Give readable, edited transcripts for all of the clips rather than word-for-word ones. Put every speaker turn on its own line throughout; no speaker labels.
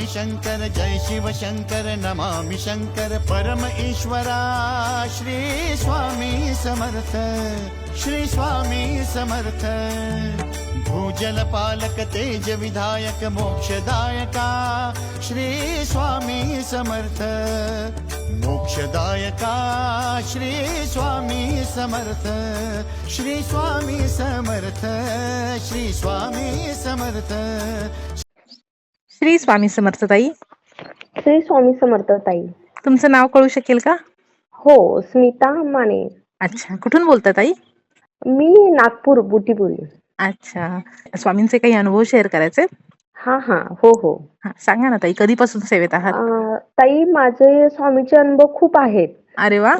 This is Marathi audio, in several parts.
शंकर जय शिव शंकर नमामि शंकर परम ईश्वरा श्री स्वामी समर्थ श्री स्वामी समर्थ भूजल पालक तेज विधायक मोक्षदायका श्री स्वामी समर्थ मोक्षदायका श्री स्वामी समर्थ श्री स्वामी समर्थ श्री स्वामी समर्थ
श्री स्वामी समर्थ ताई.
श्री स्वामी समर्थ ताई.
तुमचं नाव कळू शकेल का?
हो, स्मिता माने.
अच्छा, कुठून बोलता ताई?
मी नागपूर बुटीपुरी.
अच्छा, स्वामींचे काही अनुभव शेअर करायचे?
हा हा, हो हो.
सांगा ना ताई, कधीपासून सेवेत आहात?
ताई, माझे स्वामीचे अनुभव खूप आहेत.
अरे वा.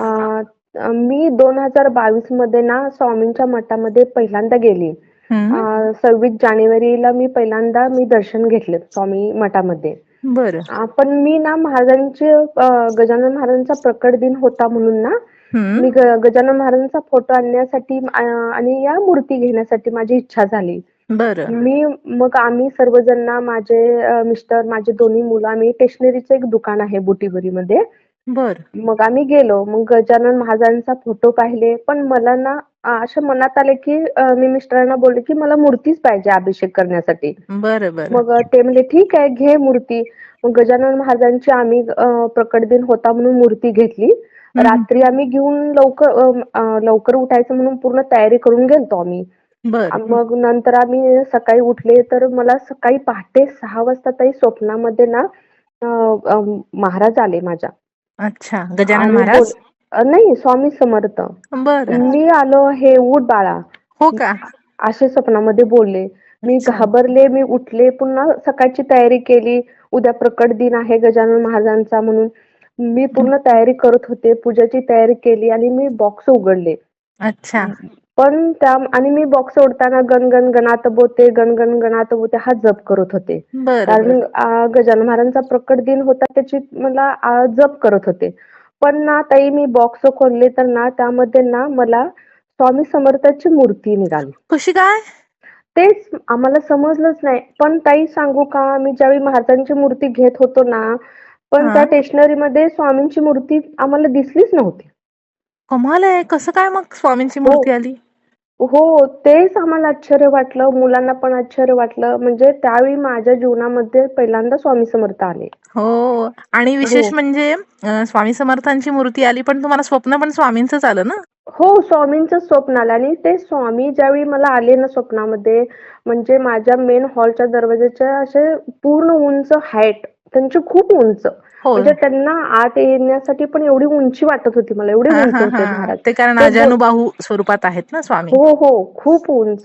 मी 2022 मध्ये ना स्वामींच्या मठामध्ये पहिल्यांदा गेली. 26 जानेवारीला मी पहिल्यांदा दर्शन घेतले स्वामी मठामध्ये.
बरं.
पण मी ना महाराजांचे गजानन महाराजांचा प्रकट दिन होता म्हणून ना मी गजानन महाराजांचा फोटो आणण्यासाठी आणि या मूर्ती घेण्यासाठी माझी इच्छा झाली.
बरं.
आम्ही सर्वजण ना, माझे मिस्टर, माझे दोन्ही मुलं, आम्ही स्टेशनरीचं एक दुकान आहे बुटीबुरीमध्ये.
बरं.
मग आम्ही गेलो. मग गजानन महाराजांचा फोटो पाहिले. पण मला ना असं मनात आले की मी मिस्टरांना बोलले की मला मूर्तीच पाहिजे अभिषेक करण्यासाठी.
बरं.
मग ते म्हणले ठीक आहे, घे मूर्ती. मग गजानन महाराजांची आम्ही प्रकट दिन होता म्हणून मूर्ती घेतली. रात्री आम्ही घेऊन लवकर उठायचं म्हणून पूर्ण तयारी करून गेलतो आम्ही. मग नंतर आम्ही सकाळी उठले तर मला सकाळी पहाटे 6 वाजता ताई स्वप्नामध्ये ना महाराज आले माझ्या.
अच्छा, गजानन महाराज?
नाही, स्वामी समर्थ. मी आलो, हे उठ बाळा.
हो का?
असे स्वप्नामध्ये बोलले. मी घाबरले. मी उठले, पुन्हा सकाळची तयारी केली. उद्या प्रकट दिन आहे गजानन महाराजांचा म्हणून मी पूर्ण तयारी करत होते. पूजाची तयारी केली आणि मी बॉक्स उघडले.
अच्छा.
पण आणि मी बॉक्स ओढताना गण गणात बोते, गण गणात बोते हा जप करत होते. कारण गजानन महाराजांचा प्रकट दिन होता, त्याची मला जप करत होते. पण ना ताई, मी बॉक्स खोलले तर ना त्यामध्ये ना मला स्वामी समर्थाची मूर्ती निघाली.
कशी काय?
तेच आम्हाला समजलंच नाही. पण ताई सांगू का, मी ज्यावेळी महाराजांची मूर्ती घेत होतो ना, पण त्या स्टेशनरीमध्ये स्वामींची मूर्ती आम्हाला दिसलीच नव्हती.
कमाल आहे. कसं काय मग स्वामींची मूर्ती आली?
हो, तेच आम्हाला आश्चर्य वाटलं. मुलांना पण आश्चर्य वाटलं. म्हणजे त्यावेळी माझ्या जीवनामध्ये पहिल्यांदा स्वामी समर्थ आले.
हो. आणि विशेष म्हणजे स्वामी समर्थांची मूर्ती आली, पण तुम्हाला स्वप्न पण स्वामींचंच आलं ना?
हो, स्वामींचं स्वप्न आलं. आणि ते स्वामी ज्यावेळी मला आले ना स्वप्नामध्ये, म्हणजे माझ्या मेन हॉलच्या दरवाजाच्या असे पूर्ण उंच हाईट, त्यांची खूप उंच. म्हणजे त्यांना आत येण्यासाठी पण एवढी उंची वाटत होती मला, एवढे उंच होते महाराज.
ते कारण अजानुबाहू स्वरूपात आहेत ना स्वामी.
हो हो, खूप उंच.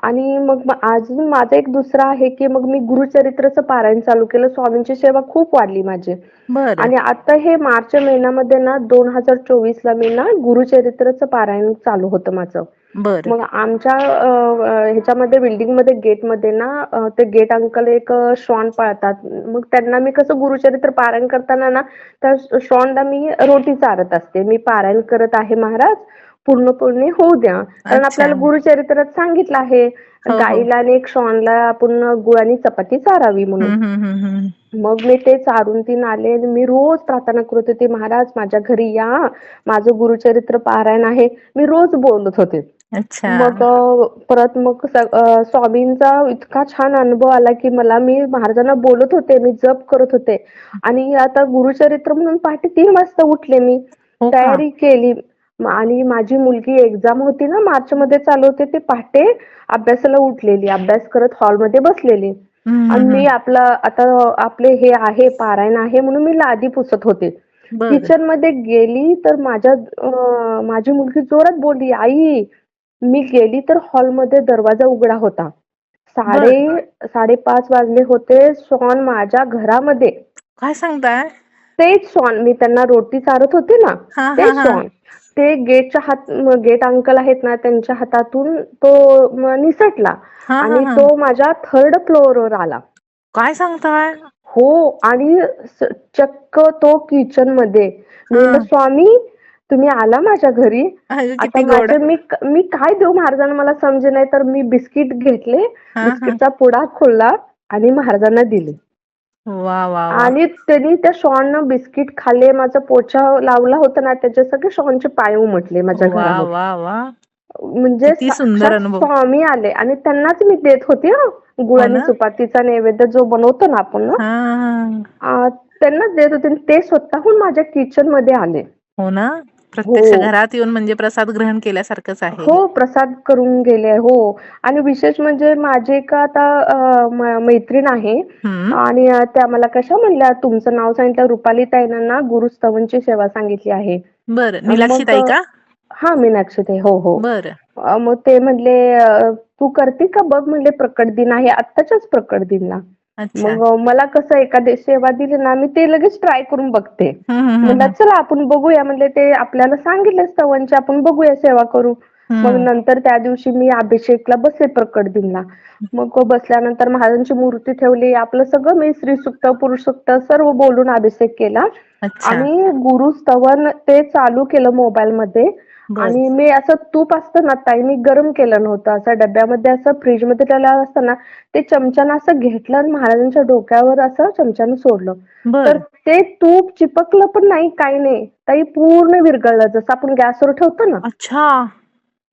आणि मग अजून माझा एक दुसरा आहे की मग मी गुरुचरित्राचं पारायण चालू केलं. स्वामींची सेवा खूप वाढली माझी. आणि आता हे मार्च महिन्यामध्ये ना 2024ला मी ना गुरुचरित्राचं पारायण चालू होतं माझं. मग आमच्या ह्याच्यामध्ये बिल्डिंगमध्ये गेटमध्ये ना ते गेट अंकल एक श्वान पाळतात. मग त्यांना मी कसं गुरुचरित्र पारायण करताना ना त्या श्वानला मी रोटी चारत असते. मी पारायण करत आहे महाराज, पूर्णपणे होऊ द्या. कारण आपल्याला गुरुचरित्रात सांगितलं आहे गाईला आणि एक श्वानला आपण गुळ आणि चपाती चारावी म्हणून. मग मी ते चारून तीन आले. मी रोज प्रार्थना करत होते, महाराज माझ्या घरी या, माझं गुरुचरित्र पारायण आहे. मी रोज बोलत होते. मग परत मग स्वामींचा इतका छान अनुभव आला की मी महाराजांना बोलत होते, मी जप करत होते. आणि आता गुरुचरित्र म्हणून पहाटे 3 वाजता उठले. मी तयारी केली. आणि माझी मुलगी एक्झाम होती ना, मार्च मध्ये चालू होते, ते पहाटे अभ्यासाला उठलेली, अभ्यास करत हॉलमध्ये बसलेली. आणि मी आपले हे आहे पारायण आहे म्हणून मी लादी पुसत होते. किचन मध्ये गेली तर माझी मुलगी जोरात बोलली, आई. मी गेली तर हॉलमध्ये दरवाजा उघडा होता. 5:30 वाजले होते. श्वान माझ्या घरामध्ये.
काय सांगताय?
तेच श्वान, मी त्यांना रोटी चारत होते ना, ते श्वान. ते गेट अंकल आहेत ना, त्यांच्या हातातून तो निसटला आणि तो माझ्या 3rd फ्लोअरवर आला.
काय सांगताय?
हो. आणि चक्क तो किचन मध्ये. स्वामी तुम्ही आला माझ्या घरी. आता मी काय देऊ महाराजांना मला समजे नाही. तर मी बिस्किट घेतले, बिस्किटचा पुडा खोलला आणि महाराजांना दिले.
वा वा वा
आणि त्यांनी त्या शॉननं बिस्किट खाल्ले, माझा पोछा लावला होता ना, त्याचे सगळे शॉनचे पाय उमटले माझ्या
वा
घरामध्ये.
वा वा
म्हणजे
किती सुंदर
साक्षात
अनुभव.
स्वामी आले आणि त्यांनाच मी देत होते गुळ
हो
आणि
ना.
चपातीचा नैवेद्य जो बनवतो ना आपण ना,
हा.
त्यांनाच देत होते आणि ते स्वतःहून माझ्या किचन मध्ये आले.
हो ना. प्रत्यक्ष
हो.
घरात येऊन म्हणजे प्रसाद ग्रहण केल्यासारखंच आहे हे.
हो, प्रसाद करून गेले. हो. आणि विशेष म्हणजे माझी एक आता मैत्रीण आहे
हम्म.
आणि त्या मला कशा म्हणल्या, तुमचं नाव सांगितलं, रुपाली ताईंना ना गुरुस्तवांची सेवा सांगितली आहे.
बरं. नीलाक्षी
मग
ताई का?
हां, मीनाक्षी ताई. हो, हो.
बरं.
मग ते म्हणले, "तू करते का बघ?" म्हणले, "प्रकट दिन आहे." आत्ताच्याच प्रकट दिनला.
अच्छा.
मग मला कसं एखादी सेवा दिली ना, मी ते लगेच ट्राय करून बघते.
हम्म हम्म
म्हणलं,
हम्म
"चला आपण बघूया." म्हणले, "ते आपल्याला सांगितले स्तवांचे, आपण बघूया सेवा करू." मग
हम्म.
नंतर त्या दिवशी मी अभिषेकला बसले प्रकट दिनला. मग बसल्यानंतर महाराजांची मूर्ती ठेवली. आपलं सगळं मी श्रीसूक्त, पुरुषसूक्त सर्व बोलून अभिषेक केला
अच्छा.
आणि गुरुस्तवन ते चालू केलं मोबाईलमध्ये.
बर.
आणि मी असं तूप असतं ना ताई, मी गरम केलं नव्हतं. असं डब्यामध्ये असं फ्रिजमध्ये ठेवलेलं असतं ना, ते चमच्यानं असं घेतलं आणि महाराजांच्या डोक्यावर असं चमच्यानं सोडलं. तर
बर.
ते तूप चिपकलं पण नाही, काही नाही. ताई पूर्ण विरघळलं, जसं आपण गॅसवर ठेवतो ना,
अच्छा.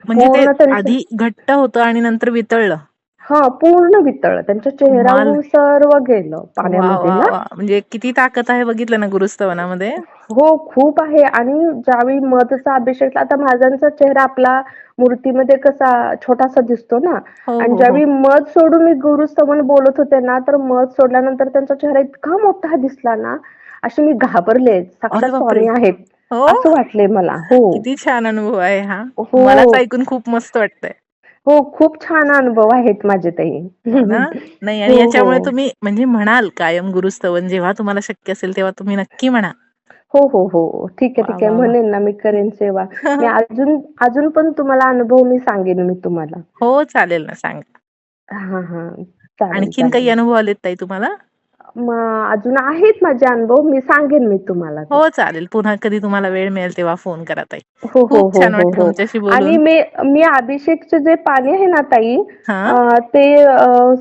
म्हणजे ते
पूर्ण त्यांचं
आधी घट्ट होतं आणि नंतर वितळलं.
हां, पूर्ण वितळलं. त्यांच्या
कमाल.
चेहऱ्यावरून सर्व गेलं
वा
पाण्यामध्ये
वा
ना.
वा म्हणजे किती ताकद आहे बघितलं ना गुरुस्तवनामध्ये.
हो, खूप आहे. आणि ज्यावेळी मधचा अभिषेकला आता महाराजांचा चेहरा आपला मूर्तीमध्ये कसा छोटासा दिसतो ना,
हो
आणि
हो हो.
ज्यावेळी मध सोडून मी गुरुस्तवन बोलत होते ना, तर मध सोडल्यानंतर त्यांचा चेहरा इतका मोठा दिसला ना, अशी मी घाबरले.
अरे
साक्षात
बापरे.
स्वामी आहेत,
हो.
असं वाटले मला. हो.
किती छान अनुभव आहे हा. मलाच
हो.
ऐकून खूप मस्त वाटतंय.
हो, खूप छान अनुभव आहेत माझे ताई.
हो ना. नाही आणि
हो,
याच्यामुळे
हो.
तुम्ही म्हणजे म्हणाल कायम गुरुस्तवन जेव्हा तुम्हाला शक्य असेल तेव्हा तुम्ही नक्की म्हणा.
हो, हो, हो. ठीक आहे,
वा
ठीक आहे.
वा वा.
म्हणेन ना, मी करेन सेवा. मी अजून अजून पण तुम्हाला अनुभव मी सांगेन मी तुम्हाला.
हो चालेल ना सांगा.
हां, हां. चालेल,
आणखीन काही
चालेल.
अनुभव आलेत ताई तुम्हाला?
मग अजून आहेत माझे अनुभव, मी सांगेन मी तुम्हाला ते.
हो चालेल. पुन्हा कधी तुम्हाला वेळ मिळेल तेव्हा फोन करा ताई.
हो, हो,
खूप
हो,
छान
हो,
वाटलं
हो.
तुमच्याशी
आणि
बोलून.
मी अभिषेकचं जे पाणी आहे ना ताई,
हां.
ते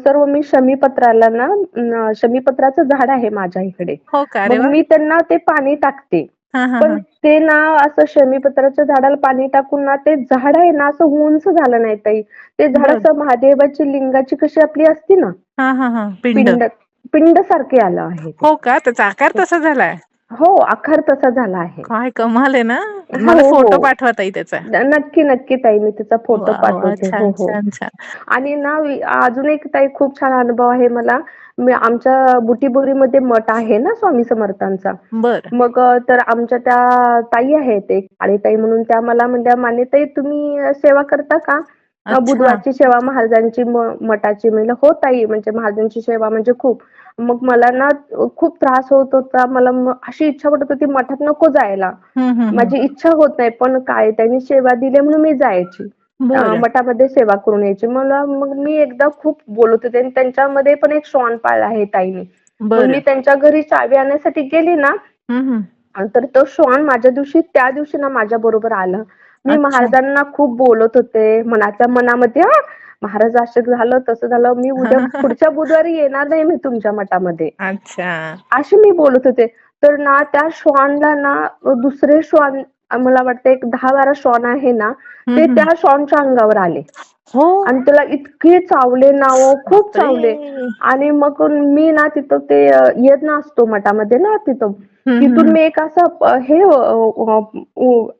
सर्व मी शमीपत्राला ना, शमीपत्राचं झाड आहे माझ्या इकडे.
हो का? अरे
मग
वाह!
मी त्यांना ते पाणी टाकते.
हां, हां,
पण
हां.
ते ना असं शमीपत्राच्या झाडाला पाणी टाकून ना, ते झाड आहे ना असं उंच झालं नाही ताई. ते झाड
बरं.
असं महादेवाची लिंगाची कशी आपली असते ना,
हां, हां, हां. पिंड.
पिंड पिंडसारखे आलं आहे ते.
हो का? त्याचा आकार तसा झालाय?
हो, आकार तसा झाला आहे.
काय कमाल आहे ना.
हो,
मला फोटो
हो.
पाठवा ताई त्याचा.
नक्की, नक्की ताई, मी त्याचा फोटो
वाह! वाह!
पाठवते. हो,
छान,
हो.
छान, छान.
आणि ना अजून एक ताई खूप छान अनुभव आहे मला. मी आमच्या बुटिबोरीमध्ये मठ आहे ना स्वामी समर्थांचा.
बरं.
मग तर आमच्या त्या ताई आहेत, एक काळीताई म्हणून, त्या मला म्हणल्या, "मान्यताई तुम्ही सेवा करता का?
अच्छा.
बुधवारची सेवा महाराजांची मठाची." म्हणलं, "हो ताई, म्हणजे महाराजांची सेवा म्हणजे खूप." मग मला ना खूप त्रास होत होता. मला अशी इच्छा वाटत होती मठात नको जायला.
हं, हं, हं.
माझी इच्छा होत नाही, पण काय त्यांनी सेवा दिली म्हणून मी जायची.
बरं,
मठामध्ये सेवा करून यायची. मग मी एकदा खूप बोलत होते आणि त्यांच्यामध्ये पण एक श्वान पाळला आहे ताईंनी. मग मी
बरं.
त्यांच्या घरी चावी आणण्यासाठी गेली ना,
हं, हं.
तर तो श्वान त्या दिवशी ना माझ्याबरोबर आलं. मी
अच्छा.
महाराजांना खूप बोलत होते, मनाच्या मनामध्ये, महाराज असं झालं, तसं झालं. मी उद्या पुढच्या बुधवारी येणार नाही मी तुमच्या मठामध्ये.
अच्छा.
अशी मी बोलत होते. तर ना त्या श्वानला ना दुसरे श्वान, मला वाटतं एक 10-12 श्वान आहे ना,
हं,
ते
हं.
त्या श्वानच्या अंगावर आले.
हो.
आणि त्याला इतके चावले ना ओ, खूप
बापरे!
चावले. आणि मग मी ना तिथं ते यज्ञ असतो मठामध्ये ना तिथं.
हं, हं,
तिथून
हं.
मी एक असं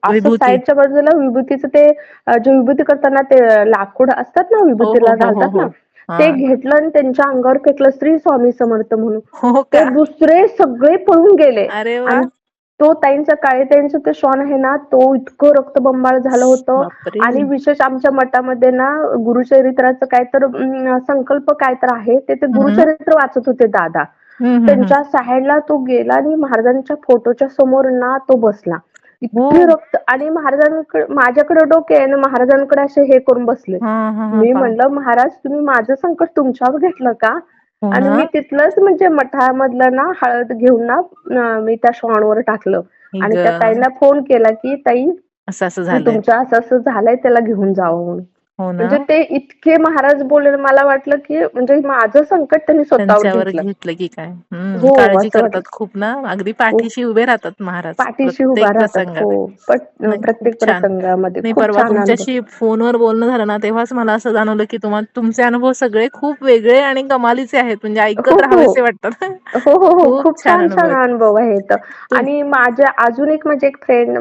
असं
विभूती.
साईडच्या बाजूला विभूतीचं ते, जे विभूती करताना ते लाकूड असतात ना
हो, हो,
विभूतीला
हो, हो,
घालतात ना,
हो.
ते
हां.
घेतलं आणि त्यांच्या अंगावर फेकलं, श्री स्वामी समर्थ म्हणून.
हो
ते
का?
दुसरे सगळे पळून गेले.
अरे
आणि
वाह!
तो ताईंचा, काळेताईंचं ते श्वान आहे ना, तो इतकं रक्तबंबाळ झालं होतं.
बापरे!
आणि विशेष आमच्या मठामध्ये ना गुरुचरित्राचं काय तर संकल्प काय तर आहे, ते
हं.
गुरुचरित्र वाचत होते दादा.
हं, हं, हं.
त्यांच्या साईडला तो गेला आणि महाराजांच्या फोटोच्या समोर ना तो बसला.
हो.
इतके रक्त, आणि महाराजांकडे, माझ्याकडे डोके आहे आणि महाराजांकडे असे हे करून बसले.
हां, हां, हां.
मी म्हणलं, "महाराज तुम्ही माझं संकट तुमच्यावर घेतलं का?"
हो
आणि
ना.
मी तिथलंच म्हणजे मठामधलं ना हळद घेऊन ना मी त्या श्वानवर टाकलं.
आई
आणि त्या
गं!
ताईंना फोन केला, की "ताई,
असं-असं
की
झालंय.
तुमचं असं-असं झालंय, त्याला घेऊन जावं म्हणून."
हो ना,
म्हणजे ते इतके महाराज बोलले, मला वाटलं की म्हणजे माझं संकट त्यांनी स्वतःवर
त्यांच्यावर
घेतलं.
घेतलं की काय.
हो,
काळजी
असं वाटलं.
करतात खूप ना, अगदी
खूप
पाठीशी उभे राहतात महाराज
पाठीशी उभा
प्रत्येक
राहतात.
प्रसंगात.
हो.
नाही, खूप
प्रत्येक
छान.
प्रसंगामध्ये
नाही,
खूप
परवा
छान अनुभव.
तुमच्याशी फोनवर बोलणं झालं ना, तेव्हाच मला असं जाणवलं की तुमचे अनुभव सगळे खूप वेगळे आणि कमालीचे आहेत. म्हणजे
हो,
ऐकत
हो.
राहावेसे वाटतात.
हो, हो, हो.
खूप
खूप
छान
छान,
अनुभव
छान
आहेत.
अनुभव आहेत.
तुम
आणि माझ्या अजून एक म्हणजे एक फ्रेंड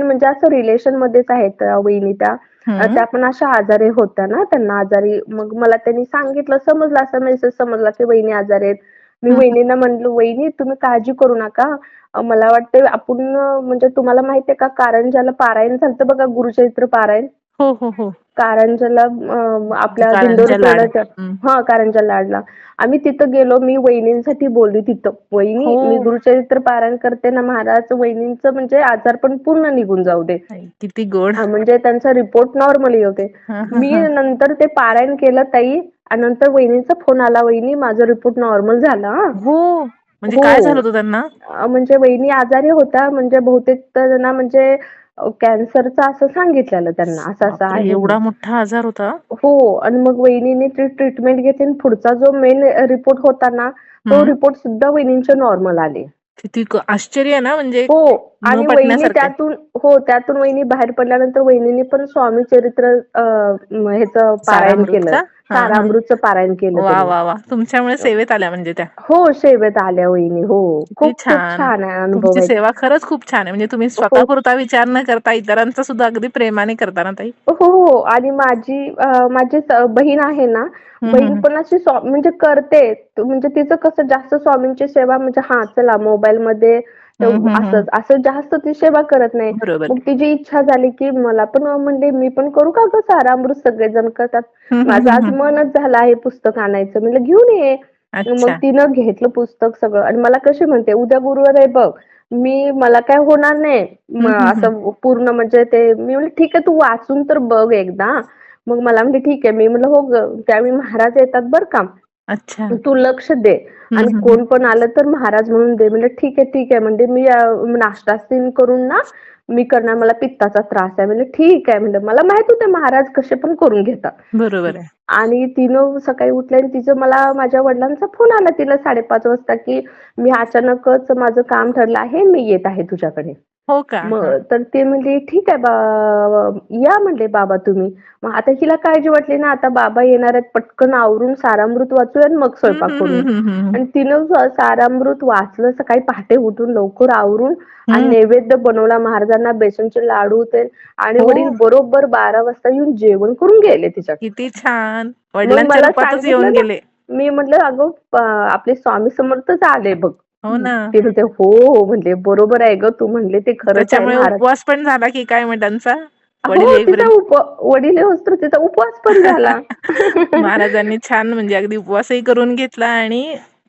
म्हणजे असं रिलेशनमध्येच आहेत वहिनी त्या.
हं,
त्या पण अशा आजारी होत्या ना, त्यांना आजारी मग मला त्यांनी सांगितलं, समजलं, असा मेसेज समजला की वहिनी आजारी आहेत. मी
हं.
वहिनींना म्हणलं, "वहिनी तुम्ही काळजी करू नका. मला वाटतंय आपण म्हणजे तुम्हाला माहिती आहे का कारंजाला पारायण झालतं बघा गुरुचरित्र पारायण?
हो, हो, हो.
कारंजाला आपल्या दिंडोरी
कारंजा लाड.
रोडच्या
हं.
कारंजा लाडला. आम्ही तिथं गेलो. मी वहिनींसाठी बोलली तिथं. "वहिनी, मी
हो.
गुरुचरित्र पारायण करते ना महाराज, वहिनींचं म्हणजे आजार पण पूर्ण निघून जाऊ दे."
आई, किती गोड.
म्हणजे त्यांचा रिपोर्ट नॉर्मल येते.
हां, हां,
मी
हां.
नंतर ते पारायण केलं ताई आणि नंतर वहिनींचा फोन आला, "वहिनी माझा रिपोर्ट नॉर्मल झाला हां."
हो. म्हणजे काय झालं
हो.
होतं त्यांना?
म्हणजे वहिनी आजारी होत्या म्हणजे बहुतेक त्यांना म्हणजे कॅन्सरचं असं सांगितलेलं त्यांना, असं-असं
बापरे!
आहे म्हणून.
एवढा मोठा आजार होता?
हो. आणि मग वहिनींनी ती ट्रीटमेंट घेतली आणि पुढचा जो मेन रिपोर्ट होता ना, तो
हं.
रिपोर्ट सुद्धा वहिनींचे नॉर्मल आले.
किती आश्चर्य आहे ना, म्हणजे
हो.
न
आणि वहिनी
पटण्यासारखं आहे.
त्यातून वहिनी बाहेर पडल्यानंतर वहिनींनी पण स्वामी चरित्र ह्याचं पारायण
सारामृत
केलं.
का? हां, हां.
सारामृतचं पारायण केलं
वाह,
त्यांनी.
वाह, वाह! तुमच्यामुळे सेवेत आल्या म्हणजे त्या.
हो, सेवेत आल्या वहिनी. हो.
किती
खूप खूप
छान.
छान आहे अनुभव
तुमची
आहेत.
सेवा खरंच खूप छान आहे. म्हणजे तुम्ही
हो.
स्वतःपुरता विचार न करता इतरांचा सुद्धा अगदी प्रेमाने करता ना ताई?
हो, हो. आणि माझी बहीण आहे ना,
हं, हं,
बहीण
हं.
पण अशी म्हणजे करते. म्हणजे तिचं कसं जास्त स्वामींची सेवा म्हणजे चला मोबाईलमध्ये
हं, हं, हं.
असंच, असं जास्त ती सेवा करत नाही.
बरोबर.
मग तिची इच्छा झाली, की मला पण म्हणली, "मी पण करू का गं सारामृत सगळेजण करतात."
हं, हं,
माझं
हं,
आज
हं.
मनच झालं आहे पुस्तक आणायचं. म्हणलं, "घेऊन ये." मग
अच्छा.
तिनं घेतलं पुस्तक सगळं आणि मला कशी म्हणते, "उद्या गुरुवार आहे बघ, मला काय होणार नाही."
हं, हं, हं.
असं पूर्ण म्हणजे मी म्हणलं, "ठीक आहे, तू वाचून तर बघ एकदा." मग मला म्हणली, "ठीक आहे." मी म्हणलं, "हो गं." त्यावेळी महाराज येतात बरं का.
अच्छा.
तू लक्ष दे
हं,
आणि
हं, हं.
कोण पण आलं तर महाराज म्हणून दे. म्हणलं, "ठीक आहे, ठीक आहे." म्हणजे मी नाश्ता तेन करून ना, मी करणार मला पित्ताचा त्रास आहे. म्हणलं, "ठीक आहे." म्हणलं. मला माहित होतं महाराज कसे पण करून घेतात.
बरोबर आहे.
आणि तिनं सकाळी उठली आणि मला माझ्या वडिलांचा फोन आला तिला 5:30 वाजता, की "मी अचानकच माझं काम ठरलं आहे. मी येत आहे तुझ्याकडे."
हो का? हां.
तर ते म्हणले, "ठीक आहे या" म्हणले, "बाबा तुम्ही." मग आता हिला काळजी वाटली ना, आता बाबा येणार आहेत, पटकन आवरून सारामृत वाचूया आणि मग
हं,
स्वयंपाक
हं,
करूया.
हं, हं, हं, हं.
आणि तिनं सारामृत वाचलं सकाळी पहाटे उठून लवकर आवरून आणि
हं.
नैवेद्य बनवला महाराजांना, बेसनचे लाडू ते आणि वडील
हो.
बरोबर 12 वाजता येऊन जेवण करून गेले तिच्याकडे.
किती छान.
मग
वडिलांच्या
मला
रूपातच येऊन
सांगितलं ना,
गेले.
मी म्हटलं, "अगं आपले स्वामी समर्थच आले बघ."
हो ना.
ते म्हणते, "हो, हो." म्हणले, "बरोबर आहे गं तू म्हणले ते खरंच आहे
त्याच्यामुळे
महाराज."
उपवास पण झाला की काय मग त्यांचा?
हो,
वडील येईपर्यंत?
वडील येऊस्तोवर तिचा उपवास पण झाला.
महाराजांनी छान म्हणजे अगदी उपवासही करून घेतला आणि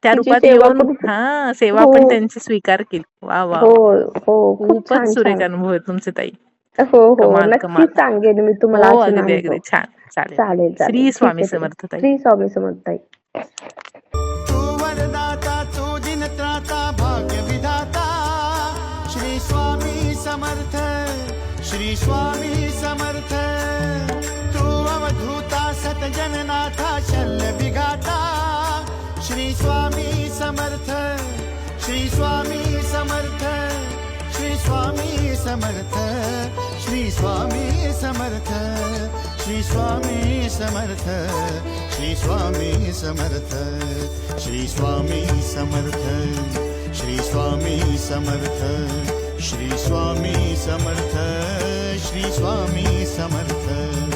त्या
तिची
रूपात
सेवा
येऊन
पण
सेवा
हो,
पण त्यांची स्वीकार केली. वाह, वाह,
हो,
वाह!
हो. खूप
खूपच
छान,
सुरेख
छान.
अनुभव आहेत तुमचे ताई.
हो, हो.
कमाल,
नक्कीच
कमाल.
सांगेन मी तुम्हाला
हो,
अजून
अगदी,
अनुभव.
अगदी. छान. चालेल.
चालेल, चालेल.
श्री
ठीक
स्वामी
आहे ताई.
समर्थ ताई.
श्री स्वामी समर्थ ताई.
तू वरदाता तू दिनत्राता भाग्य विधाता श्री स्वामी समर्थ श्री स्वामी समर्थ तू अवधूता सतजननाथा शल्य विघाता श्री स्वामी समर्थ श्री स्वामी समर्थ श्री स्वामी समर्थ श्री स्वामी समर्थ श्री स्वामी समर्थ श्री स्वामी समर्थ श्री स्वामी समर्थ श्री स्वामी समर्थ श्री स्वामी समर्थ श्री स्वामी समर्थ